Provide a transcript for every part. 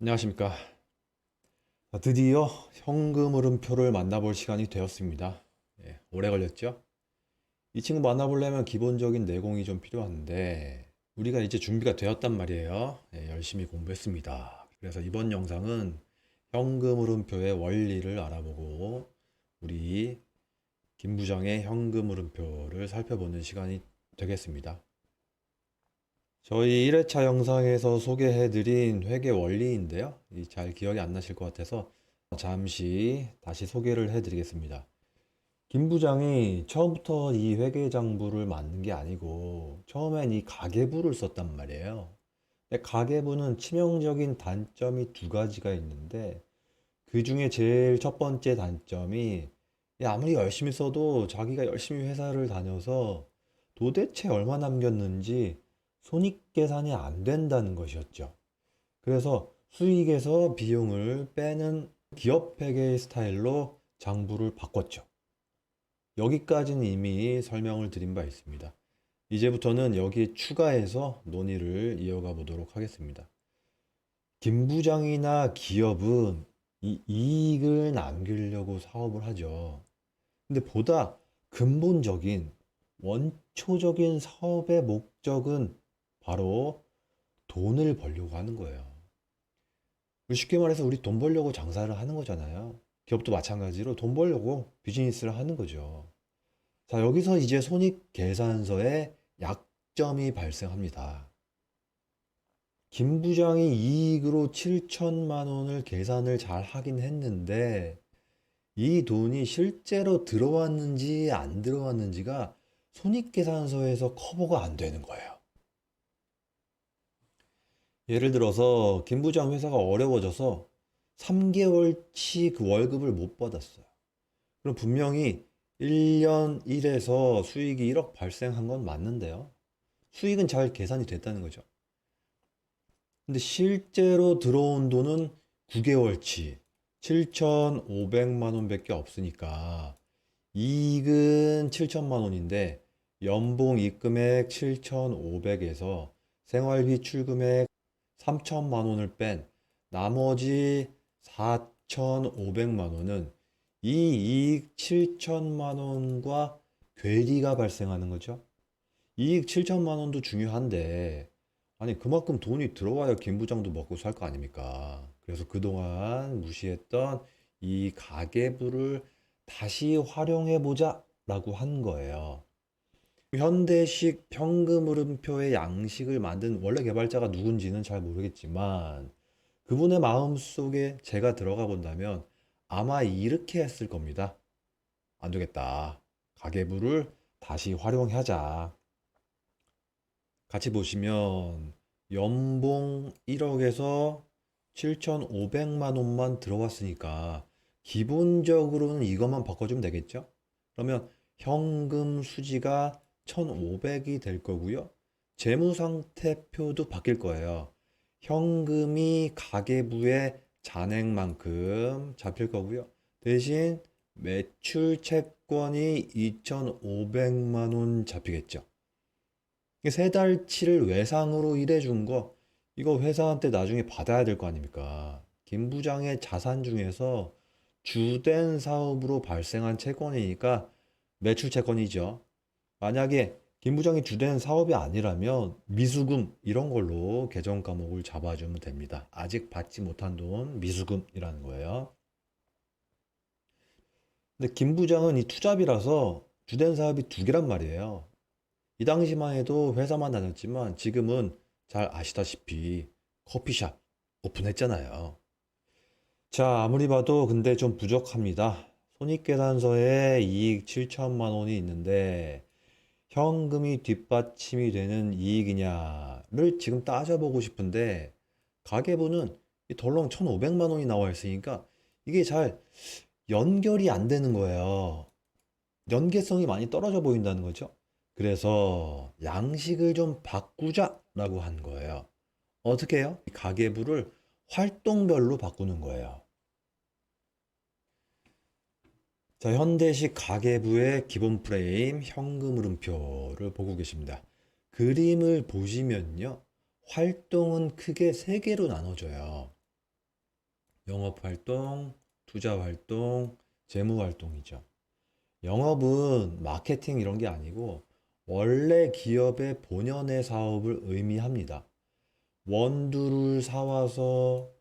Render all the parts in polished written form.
안녕하십니까. 드디어 현금 흐름표를 만나볼 시간이 되었습니다. 오래 걸렸죠? 이 친구 만나보려면 기본적인 내공이 좀 필요한데, 우리가 이제 준비가 되었단 말이에요. 열심히 공부했습니다. 그래서 이번 영상은 현금 흐름표의 원리를 알아보고, 우리 김 부장의 현금 흐름표를 살펴보는 시간이 되겠습니다. 저희 1회차 영상에서 소개해드린 회계 원리인데요. 잘 기억이 안 나실 것 같아서 잠시 다시 소개를 해드리겠습니다. 김 부장이 처음부터 이 회계장부를 만든 게 아니고 처음엔 이 가계부를 썼단 말이에요. 근데 가계부는 치명적인 단점이 두 가지가 있는데 그 중에 제일 첫 번째 단점이 아무리 열심히 써도 자기가 열심히 회사를 다녀서 도대체 얼마 남겼는지 손익 계산이 안 된다는 것이었죠. 그래서 수익에서 비용을 빼는 기업 회계 스타일로 장부를 바꿨죠. 여기까지는 이미 설명을 드린 바 있습니다. 이제부터는 여기에 추가해서 논의를 이어가 보도록 하겠습니다. 김 부장이나 기업은 이 이익을 남기려고 사업을 하죠. 근데 보다 근본적인 원초적인 사업의 목적은 바로 돈을 벌려고 하는 거예요. 쉽게 말해서 우리 돈 벌려고 장사를 하는 거잖아요. 기업도 마찬가지로 돈 벌려고 비즈니스를 하는 거죠. 자, 여기서 이제 손익계산서에 약점이 발생합니다. 김 부장이 이익으로 7천만 원을 계산을 잘 하긴 했는데 이 돈이 실제로 들어왔는지 안 들어왔는지가 손익계산서에서 커버가 안 되는 거예요. 예를 들어서 김 부장 회사가 어려워져서 3개월치 그 월급을 못 받았어요. 그럼 분명히 1년 1에서 수익이 1억 발생한 건 맞는데요. 수익은 잘 계산이 됐다는 거죠. 근데 실제로 들어온 돈은 9개월치 7,500만 원밖에 없으니까 이익은 7천만 원인데 연봉 입금액 7,500에서 생활비 출금액 3천만 원을 뺀 나머지 4,500만 원은 이 이익 7천만 원과 괴리가 발생하는 거죠. 이익 7천만 원도 중요한데 아니 그만큼 돈이 들어와야 김 부장도 먹고 살 거 아닙니까? 그래서 그동안 무시했던 이 가계부를 다시 활용해 보자라고 한 거예요. 현대식 현금 흐름표의 양식을 만든 원래 개발자가 누군지는 잘 모르겠지만 그분의 마음속에 제가 들어가 본다면 아마 이렇게 했을 겁니다. 안 되겠다. 가계부를 다시 활용하자. 같이 보시면 연봉 1억에서 7,500만 원만 들어왔으니까 기본적으로는 이것만 바꿔주면 되겠죠? 그러면 현금 수지가 1,500이 될 거고요. 재무상태표도 바뀔 거예요. 현금이 가계부의 잔액만큼 잡힐 거고요. 대신 매출 채권이 2,500만 원 잡히겠죠. 세 달치를 외상으로 일해준 거, 이거 회사한테 나중에 받아야 될 거 아닙니까? 김 부장의 자산 중에서 주된 사업으로 발생한 채권이니까 매출 채권이죠. 만약에 김 부장이 주된 사업이 아니라면 미수금 이런 걸로 계정 과목을 잡아주면 됩니다. 아직 받지 못한 돈 미수금이라는 거예요. 근데 김 부장은 이 투잡이라서 주된 사업이 두 개란 말이에요. 이 당시만 해도 회사만 다녔지만 지금은 잘 아시다시피 커피숍 오픈했잖아요. 자, 아무리 봐도 근데 좀 부족합니다. 손익계산서에 이익 7천만 원이 있는데 현금이 뒷받침이 되는 이익이냐를 지금 따져보고 싶은데 가계부는 이 덜렁 1,500만 원이 나와 있으니까 이게 잘 연결이 안 되는 거예요. 연계성이 많이 떨어져 보인다는 거죠. 그래서 양식을 좀 바꾸자라고 한 거예요. 어떻게 해요? 가계부를 활동별로 바꾸는 거예요. 자, 현대식 가계부의 기본 프레임 현금 흐름표를 보고 계십니다. 그림을 보시면요. 활동은 크게 세 개로 나눠져요. 영업활동, 투자활동, 재무활동이죠. 영업은 마케팅 이런 게 아니고 원래 기업의 본연의 사업을 의미합니다. 원두를 사와서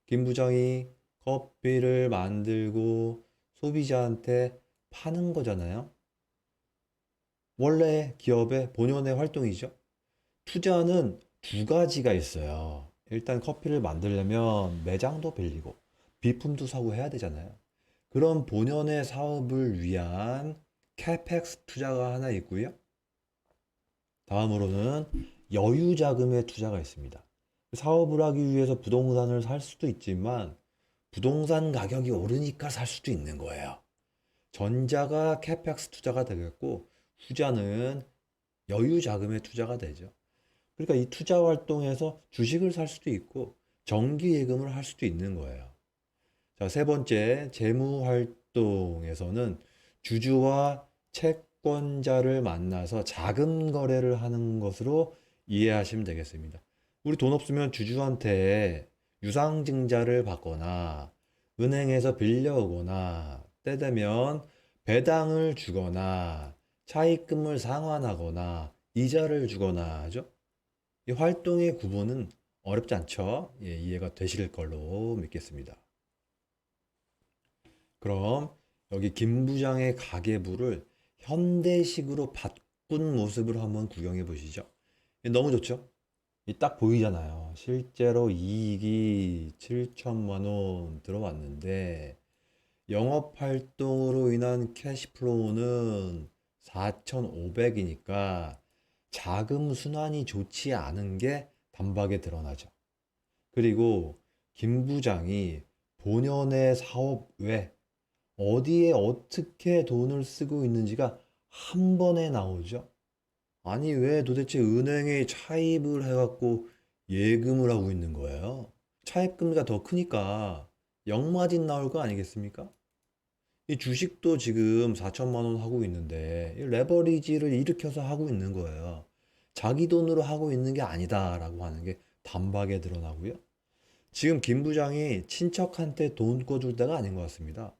김 부장이 커피를 만들고 소비자한테 파는 거잖아요. 원래 기업의 본연의 활동이죠. 투자는 두 가지가 있어요. 일단 커피를 만들려면 매장도 빌리고 비품도 사고 해야 되잖아요. 그런 본연의 사업을 위한 캐펙스 투자가 하나 있고요. 다음으로는 여유 자금의 투자가 있습니다. 사업을 하기 위해서 부동산을 살 수도 있지만 부동산 가격이 오르니까 살 수도 있는 거예요. 전자가 캐펙스 투자가 되겠고 후자는 여유 자금의 투자가 되죠. 그러니까 이 투자 활동에서 주식을 살 수도 있고 정기 예금을 할 수도 있는 거예요. 자, 세 번째, 재무 활동에서는 주주와 채권자를 만나서 자금 거래를 하는 것으로 이해하시면 되겠습니다. 우리 돈 없으면 주주한테 유상증자를 받거나 은행에서 빌려오거나 때 되면 배당을 주거나 차입금을 상환하거나 이자를 주거나 하죠. 이 활동의 구분은 어렵지 않죠? 예, 이해가 되실 걸로 믿겠습니다. 그럼 여기 김 부장의 가계부를 현대식으로 바꾼 모습을 한번 구경해 보시죠. 너무 좋죠? 딱 보이잖아요. 실제로 이익이 7천만 원 들어왔는데 영업 활동으로 인한 캐시플로우는 4,500이니까 자금 순환이 좋지 않은 게 단박에 드러나죠. 그리고 김 부장이 본연의 사업 외 어디에 어떻게 돈을 쓰고 있는지가 한 번에 나오죠. 아니, 왜 도대체 은행에 차입을 해갖고 예금을 하고 있는 거예요? 차입금리가 더 크니까 역마진 나올 거 아니겠습니까? 이 주식도 지금 4천만 원 하고 있는데 이 레버리지를 일으켜서 하고 있는 거예요. 자기 돈으로 하고 있는 게 아니다라고 하는 게 단박에 드러나고요. 지금 김 부장이 친척한테 돈 꿔줄 때가 아닌 것 같습니다.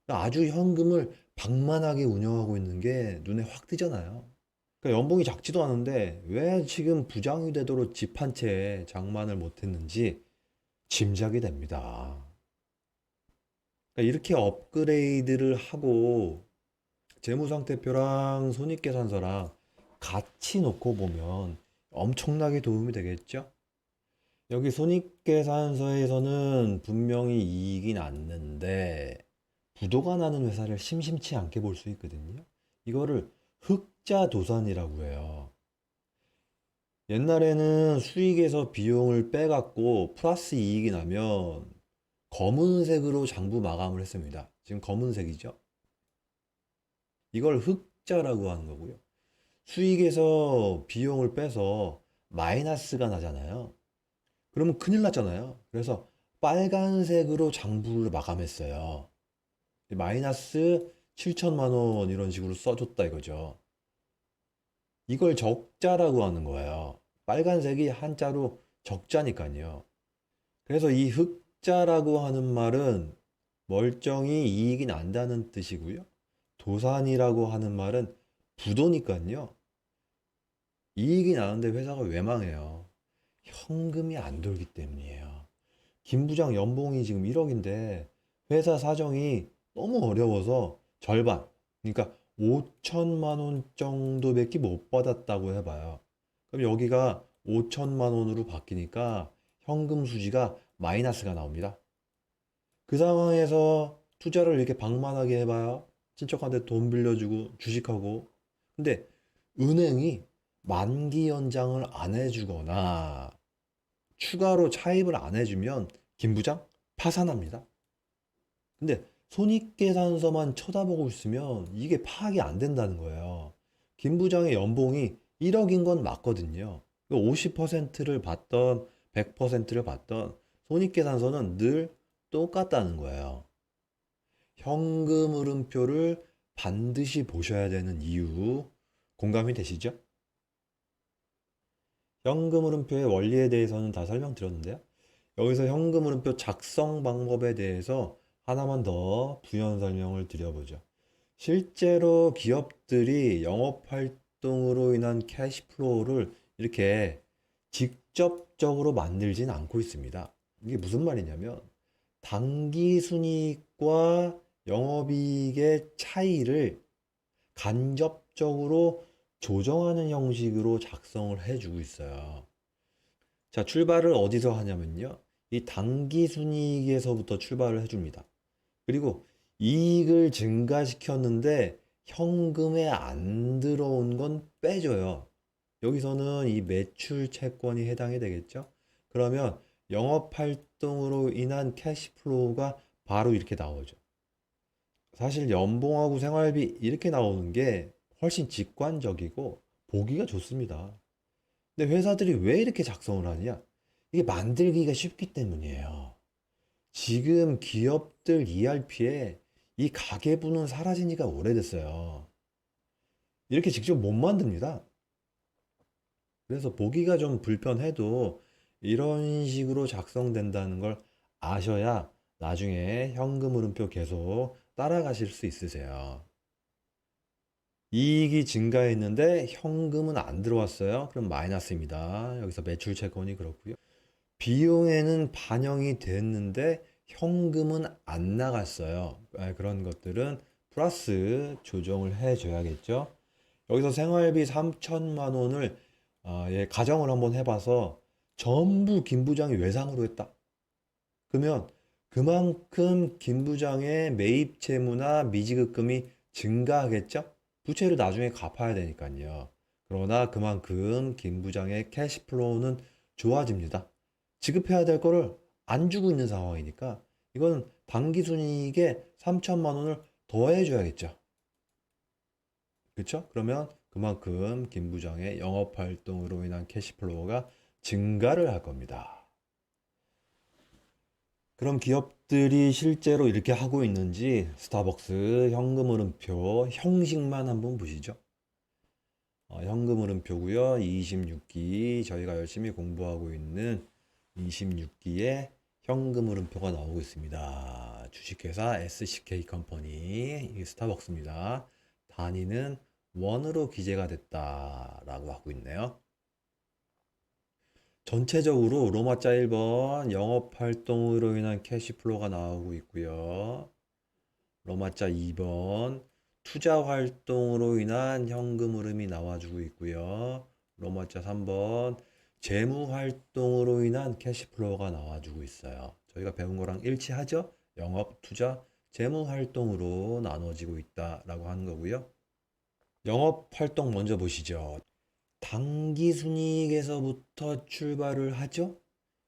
아주 현금을 방만하게 운영하고 있는 게 눈에 확 띄잖아요. 그러니까 연봉이 작지도 않은데 왜 지금 부장이 되도록 집 한 채 장만을 못했는지 짐작이 됩니다. 그러니까 이렇게 업그레이드를 하고 재무상태표랑 손익계산서랑 같이 놓고 보면 엄청나게 도움이 되겠죠? 여기 손익계산서에서는 분명히 이익이 났는데 부도가 나는 회사를 심심치 않게 볼 수 있거든요. 이거를 흑자도산이라고 해요. 옛날에는 수익에서 비용을 빼갖고 플러스 이익이 나면 검은색으로 장부 마감을 했습니다. 지금 검은색이죠. 이걸 흑자라고 하는 거고요. 수익에서 비용을 빼서 마이너스가 나잖아요. 그러면 큰일 났잖아요. 그래서 빨간색으로 장부를 마감했어요. 마이너스 7천만 원 이런 식으로 써줬다 이거죠. 이걸 적자라고 하는 거예요. 빨간색이 한자로 적자니까요. 그래서 이 흑자라고 하는 말은 멀쩡히 이익이 난다는 뜻이고요. 도산이라고 하는 말은 부도니까요. 이익이 나는데 회사가 왜 망해요? 현금이 안 돌기 때문이에요. 김 부장 연봉이 지금 1억인데 회사 사정이 너무 어려워서 절반, 그러니까 5천만 원 정도밖에 못 받았다고 해봐요. 그럼 여기가 5천만 원으로 바뀌니까 현금 수지가 마이너스가 나옵니다. 그 상황에서 투자를 이렇게 방만하게 해봐요. 친척한테 돈 빌려주고 주식하고. 근데 은행이 만기 연장을 안 해주거나 추가로 차입을 안 해주면 김 부장 파산합니다. 근데 손익계산서만 쳐다보고 있으면 이게 파악이 안 된다는 거예요. 김 부장의 연봉이 1억인 건 맞거든요. 50%를 받던 100%를 받던 손익계산서는 늘 똑같다는 거예요. 현금 흐름표를 반드시 보셔야 되는 이유 공감이 되시죠? 현금 흐름표의 원리에 대해서는 다 설명드렸는데요. 여기서 현금흐름표 작성 방법에 대해서 하나만 더 부연 설명을 드려보죠. 실제로 기업들이 영업 활동으로 인한 캐시플로우를 이렇게 직접적으로 만들진 않고 있습니다. 이게 무슨 말이냐면 당기 순이익과 영업이익의 차이를 간접적으로 조정하는 형식으로 작성을 해주고 있어요. 자, 출발을 어디서 하냐면요. 이 당기 순이익에서부터 출발을 해줍니다. 그리고 이익을 증가시켰는데 현금에 안 들어온 건 빼줘요. 여기서는 이 매출 채권이 해당이 되겠죠? 그러면 영업 활동으로 인한 캐시플로우가 바로 이렇게 나오죠. 사실 연봉하고 생활비 이렇게 나오는 게 훨씬 직관적이고 보기가 좋습니다. 근데 회사들이 왜 이렇게 작성을 하냐? 이게 만들기가 쉽기 때문이에요. 지금 기업들 ERP에 이 가계부는 사라진 지가 오래됐어요. 이렇게 직접 못 만듭니다. 그래서 보기가 좀 불편해도 이런 식으로 작성된다는 걸 아셔야 나중에 현금 흐름표 계속 따라가실 수 있으세요. 이익이 증가했는데 현금은 안 들어왔어요. 그럼 마이너스입니다. 여기서 매출 채권이 그렇고요. 비용에는 반영이 됐는데 현금은 안 나갔어요. 그런 것들은 플러스 조정을 해줘야겠죠. 여기서 생활비 3천만 원을 가정을 한번 해봐서 전부 김 부장이 외상으로 했다. 그러면 그만큼 김 부장의 매입 채무나 미지급금이 증가하겠죠? 부채를 나중에 갚아야 되니까요. 그러나 그만큼 김 부장의 캐시플로우는 좋아집니다. 지급해야 될 거를 안 주고 있는 상황이니까 이건 당기순이익에 3천만 원을 더해줘야겠죠. 그렇죠? 그러면 그만큼 김 부장의 영업 활동으로 인한 캐시플로우가 증가를 할 겁니다. 그럼 기업들이 실제로 이렇게 하고 있는지 스타벅스 현금 흐름표 형식만 한번 보시죠. 현금 흐름표고요. 26기 저희가 열심히 공부하고 있는 26기에 현금 흐름표가 나오고 있습니다. 주식회사 SCK 컴퍼니 이게 스타벅스입니다. 단위는 원으로 기재가 됐다라고 하고 있네요. 전체적으로 로마자 1번 영업 활동으로 인한 캐시플로우가 나오고 있고요. 로마자 2번 투자 활동으로 인한 현금 흐름이 나와주고 있고요. 로마자 3번 재무 활동으로 인한 캐시플로우가 나와주고 있어요. 저희가 배운 거랑 일치하죠? 영업, 투자, 재무 활동으로 나눠지고 있다라고 하는 거고요. 영업 활동 먼저 보시죠. 당기순이익에서부터 출발을 하죠.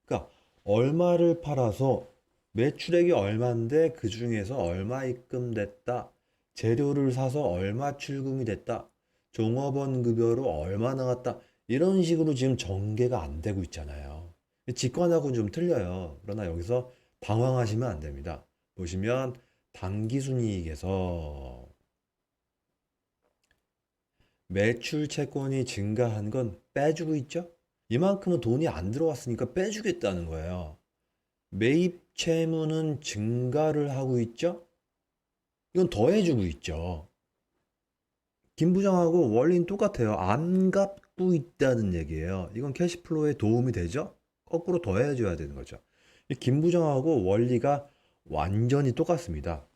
그러니까 얼마를 팔아서 매출액이 얼마인데 그 중에서 얼마 입금됐다. 재료를 사서 얼마 출금이 됐다. 종업원 급여로 얼마 나갔다. 이런 식으로 지금 전개가 안 되고 있잖아요. 직관하고는 좀 틀려요. 그러나 여기서 당황하시면 안 됩니다. 보시면 당기순이익에서 매출 채권이 증가한 건 빼주고 있죠? 이만큼은 돈이 안 들어왔으니까 빼주겠다는 거예요. 매입 채무는 증가를 하고 있죠? 이건 더해주고 있죠. 김 부장하고 원리는 똑같아요. 안 갚고 있다는 얘기예요. 이건 캐시플로우에 도움이 되죠? 거꾸로 더해줘야 되는 거죠. 김 부장하고 원리가 완전히 똑같습니다.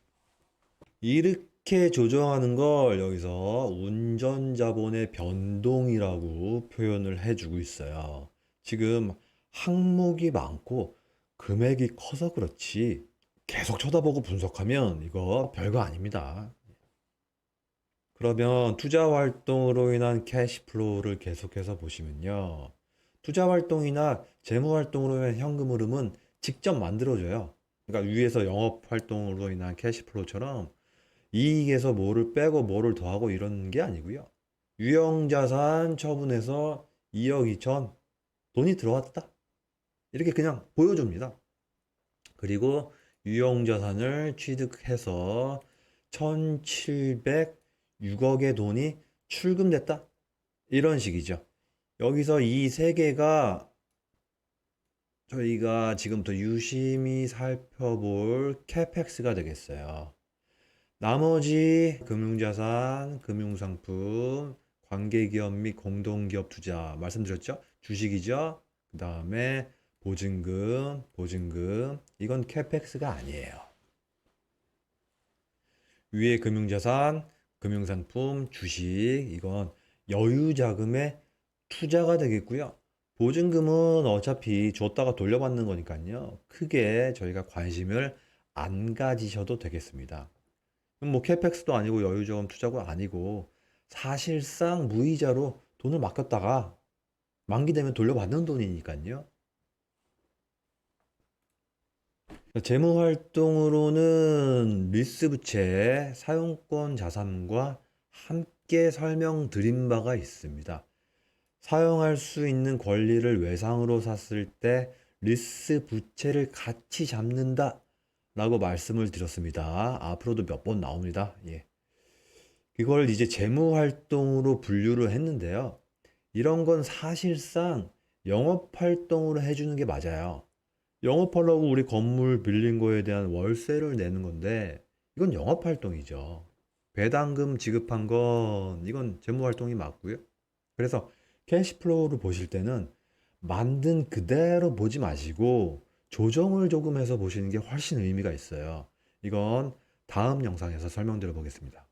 이렇게 조정하는 걸 여기서 운전자본의 변동이라고 표현을 해주고 있어요. 지금 항목이 많고 금액이 커서 그렇지 계속 쳐다보고 분석하면 이거 별거 아닙니다. 그러면 투자 활동으로 인한 캐시플로우를 계속해서 보시면요. 투자 활동이나 재무 활동으로 인한 현금 흐름은 직접 만들어져요. 그러니까 위에서 영업 활동으로 인한 캐시플로우처럼 이익에서 뭐를 빼고 뭐를 더하고 이런 게 아니고요. 유형자산 처분해서 2억 2천 돈이 들어왔다. 이렇게 그냥 보여줍니다. 그리고 유형자산을 취득해서 1,706억의 돈이 출금됐다. 이런 식이죠. 여기서 이 세 개가 저희가 지금부터 유심히 살펴볼 캐펙스가 되겠어요. 나머지 금융자산, 금융상품, 관계기업 및 공동기업 투자 말씀드렸죠? 주식이죠? 그 다음에 보증금, 이건 캐펙스가 아니에요. 위에 금융자산, 금융상품, 주식, 이건 여유자금의 투자가 되겠고요. 보증금은 어차피 줬다가 돌려받는 거니까요. 크게 저희가 관심을 안 가지셔도 되겠습니다. 뭐 캐펙스도 아니고 여유자금 투자도 아니고 사실상 무이자로 돈을 맡겼다가 만기되면 돌려받는 돈이니까요. 재무 활동으로는 리스 부채, 사용권 자산과 함께 설명드린 바가 있습니다. 사용할 수 있는 권리를 외상으로 샀을 때 리스 부채를 같이 잡는다 라고 말씀을 드렸습니다. 앞으로도 몇 번 나옵니다. 예. 이걸 이제 재무 활동으로 분류를 했는데요. 이런 건 사실상 영업 활동으로 해주는 게 맞아요. 영업하려고 우리 건물 빌린 거에 대한 월세를 내는 건데 이건 영업 활동이죠. 배당금 지급한 건 이건 재무 활동이 맞고요. 그래서 캐시플로우를 보실 때는 만든 그대로 보지 마시고 조정을 조금 해서 보시는 게 훨씬 의미가 있어요. 이건 다음 영상에서 설명드려 보겠습니다.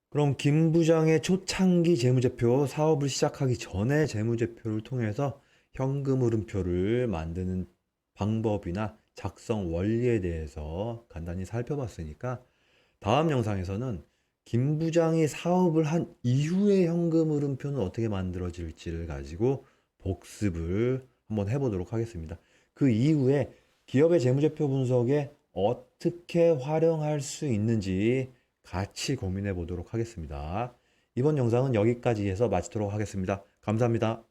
그럼 김 부장의 초창기 재무제표, 사업을 시작하기 전에 재무제표를 통해서 현금 흐름표를 만드는 방법이나 작성 원리에 대해서 간단히 살펴봤으니까 다음 영상에서는 김 부장이 사업을 한 이후의 현금 흐름표는 어떻게 만들어질지를 가지고 복습을 한번 해보도록 하겠습니다. 그 이후에 기업의 재무제표 분석에 어떻게 활용할 수 있는지 같이 고민해 보도록 하겠습니다. 이번 영상은 여기까지 해서 마치도록 하겠습니다. 감사합니다.